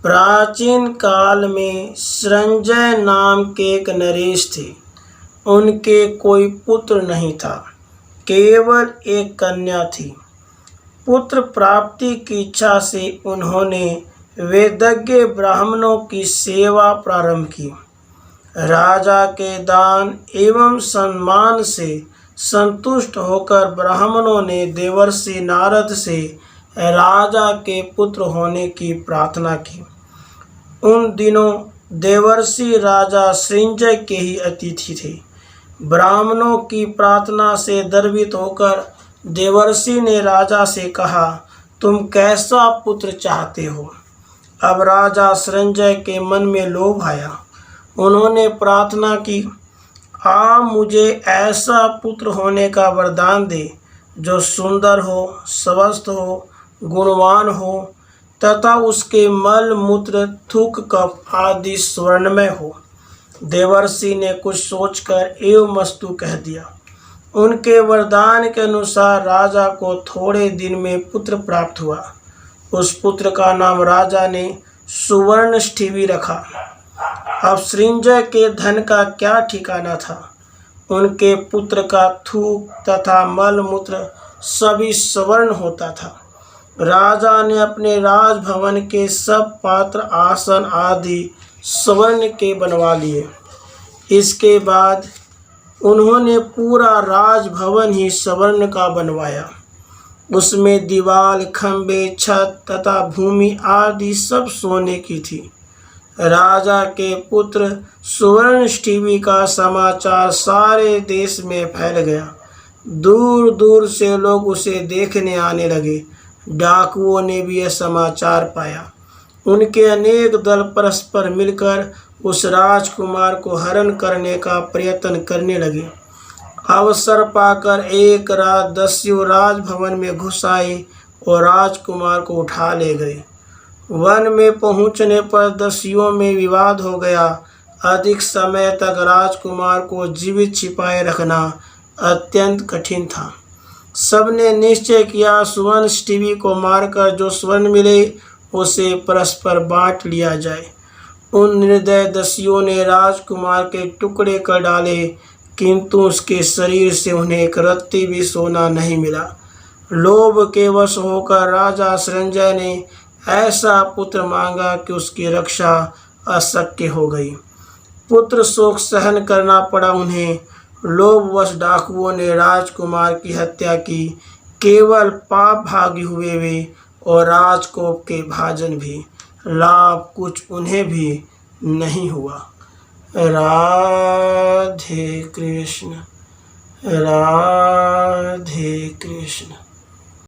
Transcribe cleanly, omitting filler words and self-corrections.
प्राचीन काल में संजय नाम के एक नरेश थे। उनके कोई पुत्र नहीं था, केवल एक कन्या थी। पुत्र प्राप्ति की इच्छा से उन्होंने वेदज्ञ ब्राह्मणों की सेवा प्रारंभ की। राजा के दान एवं सम्मान से संतुष्ट होकर ब्राह्मणों ने देवर्षि नारद से राजा के पुत्र होने की प्रार्थना की। उन दिनों देवर्षि राजा सृंजय के ही अतिथि थे। ब्राह्मणों की प्रार्थना से गर्वित होकर देवर्षि ने राजा से कहा, तुम कैसा पुत्र चाहते हो? अब राजा सृंजय के मन में लोभ आया। उन्होंने प्रार्थना की, आप मुझे ऐसा पुत्र होने का वरदान दे जो सुंदर हो, स्वस्थ हो, गुणवान हो तथा उसके मल मूत्र थूक कफ आदि स्वर्णमय हो। देवर्षि ने कुछ सोचकर एवमस्तु कह दिया। उनके वरदान के अनुसार राजा को थोड़े दिन में पुत्र प्राप्त हुआ। उस पुत्र का नाम राजा ने सुवर्णष्ठिवी रखा। अब सृंजय के धन का क्या ठिकाना था। उनके पुत्र का थूक तथा मल मूत्र सभी स्वर्ण होता था। राजा ने अपने राजभवन के सब पात्र आसन आदि स्वर्ण के बनवा लिए। इसके बाद उन्होंने पूरा राजभवन ही स्वर्ण का बनवाया। उसमें दीवार, खंबे, छत तथा भूमि आदि सब सोने की थी। राजा के पुत्र सुवर्णष्ठिवी का समाचार सारे देश में फैल गया। दूर दूर से लोग उसे देखने आने लगे। डाकुओं ने भी यह समाचार पाया। उनके अनेक दल परस्पर मिलकर उस राजकुमार को हरण करने का प्रयत्न करने लगे। अवसर पाकर एक रात दस्यु राजभवन में घुस आए और राजकुमार को उठा ले गए। वन में पहुंचने पर दस्युओं में विवाद हो गया। अधिक समय तक राजकुमार को जीवित छिपाए रखना अत्यंत कठिन था। सबने निश्चय किया, सुवर्णष्ठिवी को मारकर जो स्वर्ण मिले उसे परस्पर बांट लिया जाए। उन निर्दय दस्युओं ने राजकुमार के टुकड़े कर डाले, किंतु उसके शरीर से उन्हें एक रत्ती भी सोना नहीं मिला। लोभ के वश होकर राजा सृंजय ने ऐसा पुत्र मांगा कि उसकी रक्षा अशक्य हो गई। पुत्र शोक सहन करना पड़ा उन्हें। लोभवश डाकुओं ने राजकुमार की हत्या की। केवल पाप भागी हुए वे और राजकोप के भाजन भी। लाभ कुछ उन्हें भी नहीं हुआ। राधे कृष्ण, राधे कृष्ण।